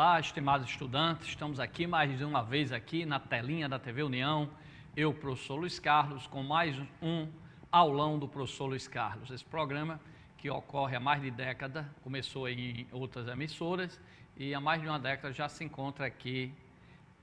Olá, estimados estudantes, estamos aqui mais de uma vez aqui na telinha da TV União, eu, professor Luiz Carlos, com mais um aulão do professor Luiz Carlos. Esse programa que ocorre há mais de década, começou em outras emissoras e há mais de uma década já se encontra aqui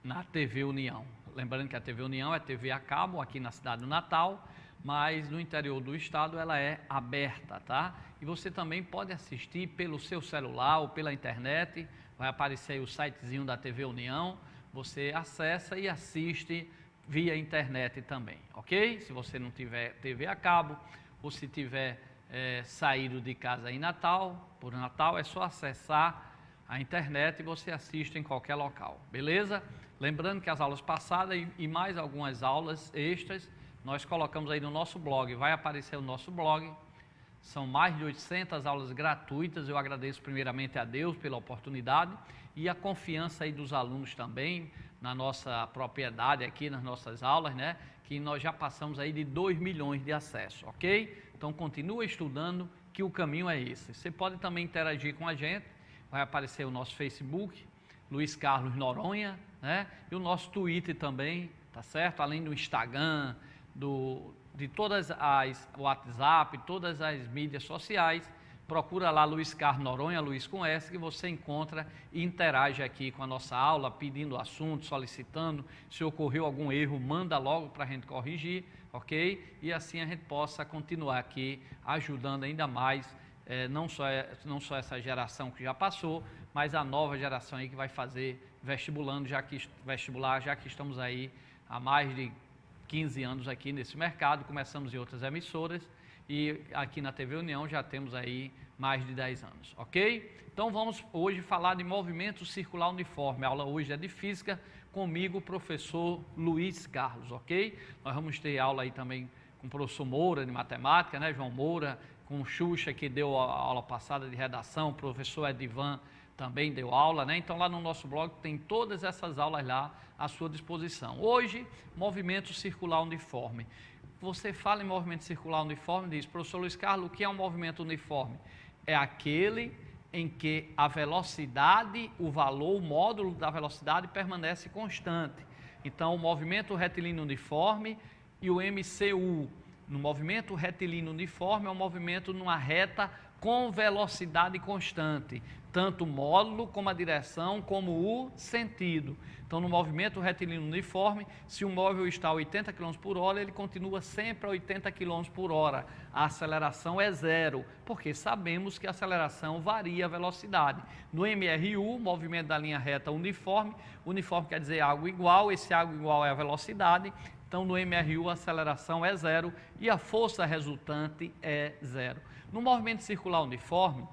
na TV União. Lembrando que a TV União é TV a cabo aqui na cidade do Natal, mas no interior do estado ela é aberta, tá? E você também pode assistir pelo seu celular ou pela internet, vai aparecer aí o sitezinho da TV União, você acessa e assiste via internet também, ok? Se você não tiver TV a cabo ou se tiver saído de casa em Natal, por Natal é só acessar a internet e você assiste em qualquer local, beleza? Lembrando que as aulas passadas e mais algumas aulas extras, nós colocamos aí no nosso blog, vai aparecer o nosso blog, são mais de 800 aulas gratuitas, eu agradeço primeiramente a Deus pela oportunidade e a confiança aí dos alunos também, na nossa propriedade aqui, nas nossas aulas, né, que nós já passamos aí de 2 milhões de acessos, ok? Então continua estudando que o caminho é esse. Você pode também interagir com a gente, vai aparecer o nosso Facebook, Luiz Carlos Noronha, né, e o nosso Twitter também, tá certo? Além do Instagram, de todas as WhatsApp, todas as mídias sociais, procura lá Luiz Carlos Noronha, Luiz com S, que você encontra e interage aqui com a nossa aula, pedindo assunto, solicitando, se ocorreu algum erro, manda logo para a gente corrigir, ok? E assim a gente possa continuar aqui ajudando ainda mais, não só essa geração que já passou, mas a nova geração aí que vai fazer vestibular, já que estamos aí há mais de 15 anos aqui nesse mercado, começamos em outras emissoras e aqui na TV União já temos aí mais de 10 anos, ok? Então vamos hoje falar de movimento circular uniforme, a aula hoje é de Física, comigo o professor Luiz Carlos, ok? Nós vamos ter aula aí também com o professor Moura de Matemática, né, João Moura, com o Xuxa que deu a aula passada de redação, o professor Edivan também deu aula, né? Então lá no nosso blog tem todas essas aulas lá à sua disposição. Hoje, movimento circular uniforme. Você fala em movimento circular uniforme e diz, professor Luiz Carlos, o que é um movimento uniforme? É aquele em que a velocidade, o valor, o módulo da velocidade permanece constante. Então, o movimento retilíneo uniforme e o MCU. No movimento retilíneo uniforme é um movimento numa reta com velocidade constante, tanto o módulo como a direção, como o sentido. Então, no movimento retilíneo uniforme, se o móvel está a 80 km por hora, ele continua sempre a 80 km por hora. A aceleração é zero, porque sabemos que a aceleração varia a velocidade. No MRU, movimento da linha reta uniforme, uniforme quer dizer algo igual, esse algo igual é a velocidade. Então, no MRU, a aceleração é zero e a força resultante é zero. No movimento circular uniforme,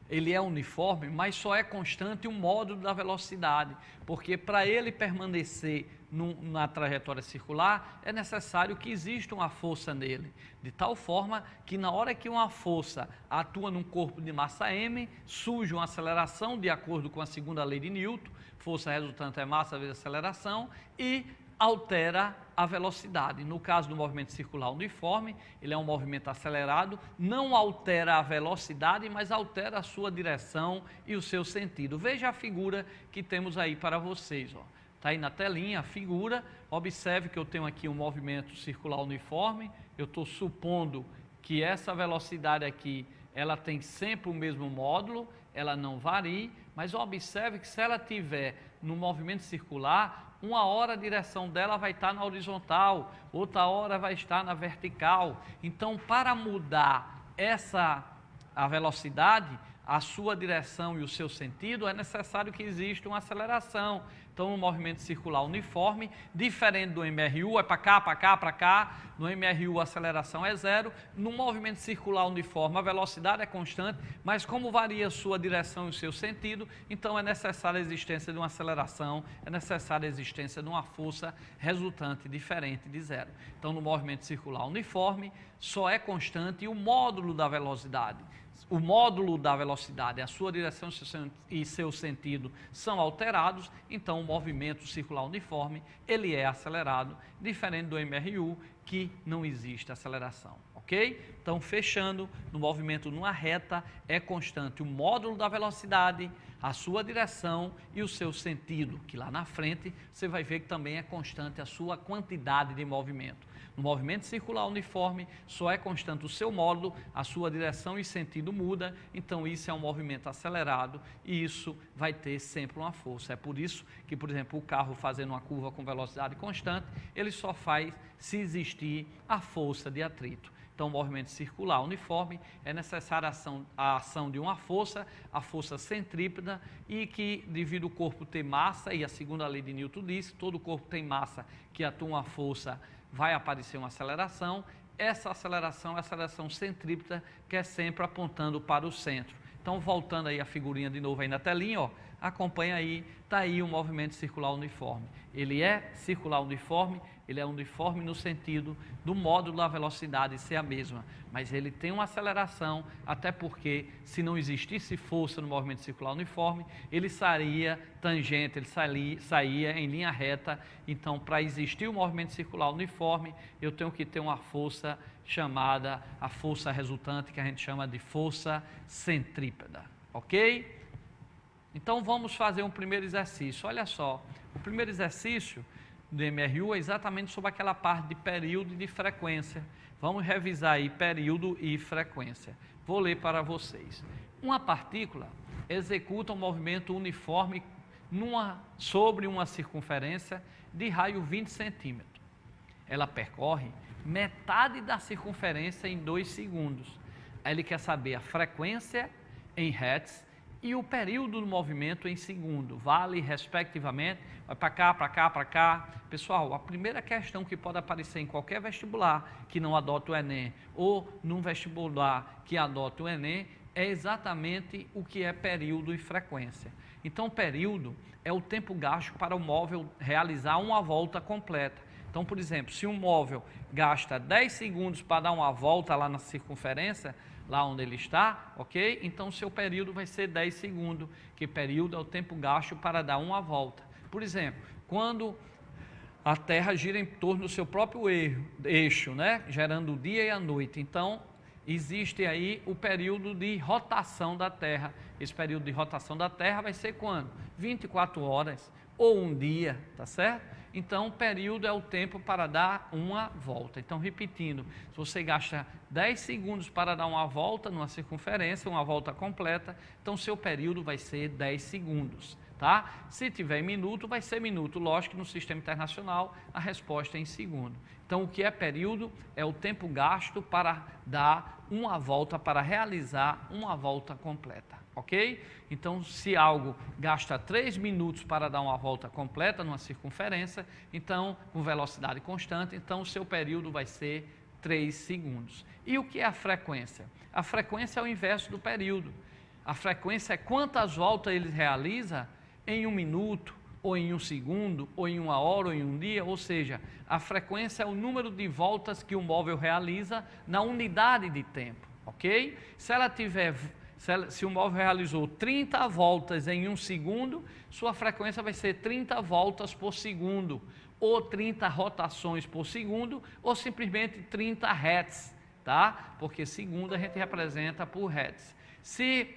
ele é uniforme, mas só é constante o módulo da velocidade, porque para ele permanecer na trajetória circular, é necessário que exista uma força nele, de tal forma que na hora que uma força atua num corpo de massa m, surge uma aceleração de acordo com a segunda lei de Newton, força resultante é massa vezes aceleração, e altera a velocidade. No caso do movimento circular uniforme, ele é um movimento acelerado, não altera a velocidade, mas altera a sua direção e o seu sentido. Veja a figura que temos aí para vocês, ó. Está aí na telinha a figura, observe que eu tenho aqui um movimento circular uniforme, eu estou supondo que essa velocidade aqui, ela tem sempre o mesmo módulo, ela não varia, mas observe que se ela tiver no movimento circular, uma hora a direção dela vai estar na horizontal, outra hora vai estar na vertical. Então, para mudar a velocidade, a sua direção e o seu sentido, é necessário que exista uma aceleração. Então, no movimento circular uniforme, diferente do MRU, é para cá, para cá, para cá. No MRU, a aceleração é zero. No movimento circular uniforme, a velocidade é constante, mas como varia a sua direção e o seu sentido, então é necessária a existência de uma aceleração, é necessária a existência de uma força resultante diferente de zero. Então, no movimento circular uniforme, só é constante o módulo da velocidade. O módulo da velocidade, a sua direção e seu sentido são alterados, então o movimento circular uniforme, ele é acelerado, diferente do MRU, que não existe aceleração, ok? Então, fechando, no movimento numa reta, é constante o módulo da velocidade, a sua direção e o seu sentido, que lá na frente você vai ver que também é constante a sua quantidade de movimento. No movimento circular uniforme, só é constante o seu módulo, a sua direção e sentido muda, então isso é um movimento acelerado e isso vai ter sempre uma força. É por isso que, por exemplo, o carro fazendo uma curva com velocidade constante, ele só faz se existir a força de atrito. Então, o movimento circular uniforme é necessária a ação de uma força, a força centrípeta, e que, devido ao corpo ter massa, e a segunda lei de Newton diz, todo corpo tem massa que atua uma força, vai aparecer uma aceleração. Essa aceleração é a aceleração centrípeta, que é sempre apontando para o centro. Então, voltando aí a figurinha de novo aí na telinha, ó, acompanha aí, está aí o movimento circular uniforme. Ele é circular uniforme, ele é uniforme no sentido do módulo da velocidade ser a mesma, mas ele tem uma aceleração, até porque se não existisse força no movimento circular uniforme, ele sairia tangente, ele saía em linha reta. Então, para existir o movimento circular uniforme, eu tenho que ter uma força chamada, a força resultante, que a gente chama de força centrípeta, ok? Então, vamos fazer um primeiro exercício. Olha só, o primeiro exercício do MRU é exatamente sobre aquela parte de período e de frequência. Vamos revisar aí período e frequência. Vou ler para vocês. Uma partícula executa um movimento uniforme sobre uma circunferência de raio 20 centímetros. Ela percorre metade da circunferência em 2 segundos. Ele quer saber a frequência em hertz e o período do movimento em segundo, vale respectivamente, vai para cá, para cá, para cá. Pessoal, a primeira questão que pode aparecer em qualquer vestibular que não adota o Enem, ou num vestibular que adota o Enem, é exatamente o que é período e frequência. Então, período é o tempo gasto para o móvel realizar uma volta completa. Então, por exemplo, se um móvel gasta 10 segundos para dar uma volta lá na circunferência, lá onde ele está, ok? Então, o seu período vai ser 10 segundos, que período é o tempo gasto para dar uma volta. Por exemplo, quando a Terra gira em torno do seu próprio eixo, né? Gerando o dia e a noite. Então, existe aí o período de rotação da Terra. Esse período de rotação da Terra vai ser quando? 24 horas ou um dia, tá certo? Então, o período é o tempo para dar uma volta. Então, repetindo, se você gasta 10 segundos para dar uma volta numa circunferência, uma volta completa, então seu período vai ser 10 segundos, tá? Se tiver minuto, vai ser minuto. Lógico que no sistema internacional a resposta é em segundo. Então, o que é período? É o tempo gasto para dar uma volta, para realizar uma volta completa, ok? Então, se algo gasta 3 minutos para dar uma volta completa numa circunferência, então, com velocidade constante, então o seu período vai ser 3 segundos. E o que é a frequência? A frequência é o inverso do período. A frequência é quantas voltas ele realiza em 1 minuto, ou em 1 segundo, ou em 1 hora, ou em 1 dia, ou seja, a frequência é o número de voltas que o móvel realiza na unidade de tempo, ok? Se o móvel realizou 30 voltas em 1 segundo, sua frequência vai ser 30 voltas por segundo, ou 30 rotações por segundo, ou simplesmente 30 hertz, tá? Porque segundo a gente representa por hertz. Se,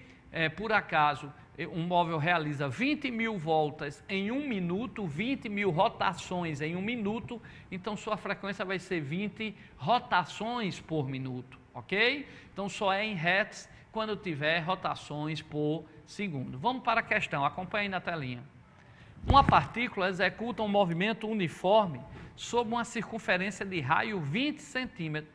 por acaso, um móvel realiza 20 mil voltas em 1 minuto, 20 mil rotações em 1 minuto, então sua frequência vai ser 20 rotações por minuto, ok? Então só é em hertz quando tiver rotações por segundo. Vamos para a questão, acompanhe aí na telinha. Uma partícula executa um movimento uniforme sobre uma circunferência de raio 20 centímetros.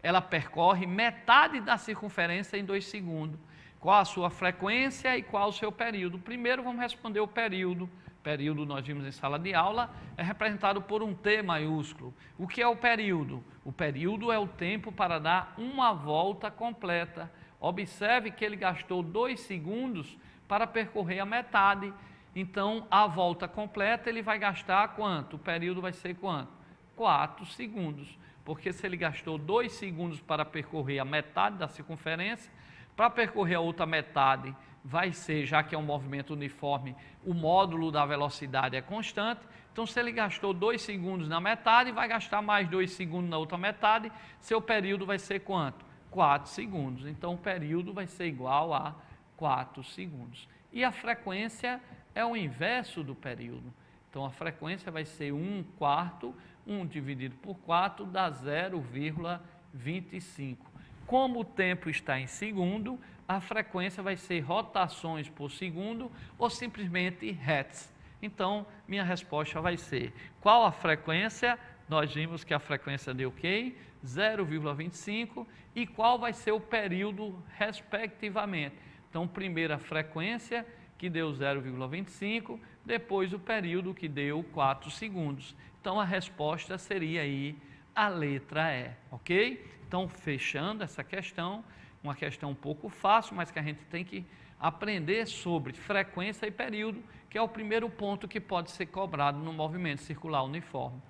Ela percorre metade da circunferência em 2 segundos. Qual a sua frequência e qual o seu período? Primeiro vamos responder o período. Período, nós vimos em sala de aula, é representado por um T maiúsculo. O que é o período? O período é o tempo para dar uma volta completa. Observe que ele gastou 2 segundos para percorrer a metade. Então, a volta completa ele vai gastar quanto? O período vai ser quanto? 4 segundos. Porque se ele gastou 2 segundos para percorrer a metade da circunferência, para percorrer a outra metade vai ser, já que é um movimento uniforme, o módulo da velocidade é constante. Então, se ele gastou 2 segundos na metade, vai gastar mais 2 segundos na outra metade, seu período vai ser quanto? 4 segundos. Então, o período vai ser igual a 4 segundos. e a frequência é o inverso do período. Então, a frequência vai ser 1/4, 1 dividido por 4 dá 0,25. Como o tempo está em segundo, a frequência vai ser rotações por segundo ou simplesmente hertz. Então, minha resposta vai ser, qual a frequência? Nós vimos que a frequência deu o quê? 0,25. E qual vai ser o período, respectivamente? Então, primeiro a frequência, que deu 0,25, depois o período, que deu 4 segundos. Então, a resposta seria aí a letra E, ok? Então, fechando essa questão, uma questão um pouco fácil, mas que a gente tem que aprender sobre frequência e período, que é o primeiro ponto que pode ser cobrado no movimento circular uniforme.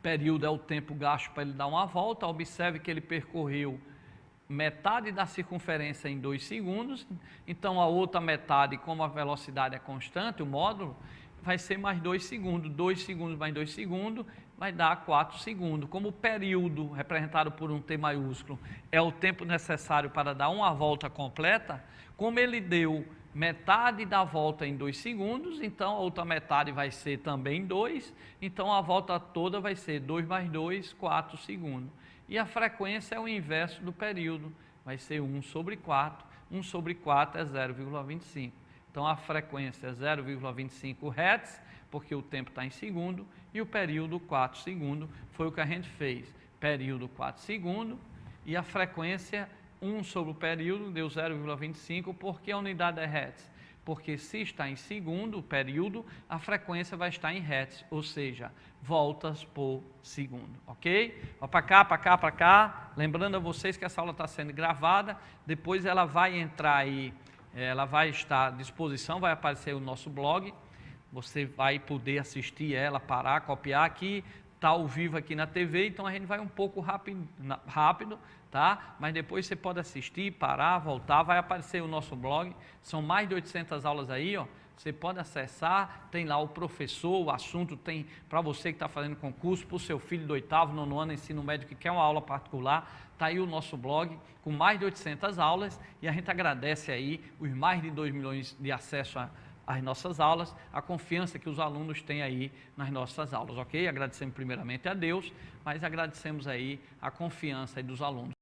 Período é o tempo gasto para ele dar uma volta. Observe que ele percorreu metade da circunferência em 2 segundos, então a outra metade, como a velocidade é constante, o módulo, vai ser mais 2 segundos, 2 segundos mais 2 segundos, vai dar 4 segundos. Como o período, representado por um T maiúsculo, é o tempo necessário para dar uma volta completa, como ele deu metade da volta em 2 segundos, então a outra metade vai ser também 2, então a volta toda vai ser 2 mais 2, 4 segundos. E a frequência é o inverso do período, vai ser 1/4, 1/4 é 0,25. Então a frequência é 0,25 Hz, porque o tempo está em segundo, e o período 4 segundos, foi o que a gente fez. Período 4 segundos, e a frequência 1 sobre o período deu 0,25, porque a unidade é Hz. Porque se está em segundo, o período, a frequência vai estar em Hz, ou seja, voltas por segundo, ok? Ó, para cá, para cá, para cá. Lembrando a vocês que essa aula está sendo gravada, depois ela vai entrar aí, ela vai estar à disposição, vai aparecer o nosso blog, você vai poder assistir ela, parar, copiar aqui, está ao vivo aqui na TV, então a gente vai um pouco rápido, tá? Mas depois você pode assistir, parar, voltar, vai aparecer o nosso blog, são mais de 800 aulas aí, ó. Você pode acessar, tem lá o professor, o assunto tem para você que está fazendo concurso, para o seu filho do 8º, 9º ano, ensino médio, que quer uma aula particular, está aí o nosso blog com mais de 800 aulas e a gente agradece aí os mais de 2 milhões de acesso às nossas aulas, a confiança que os alunos têm aí nas nossas aulas, ok? Agradecemos primeiramente a Deus, mas agradecemos aí a confiança aí dos alunos.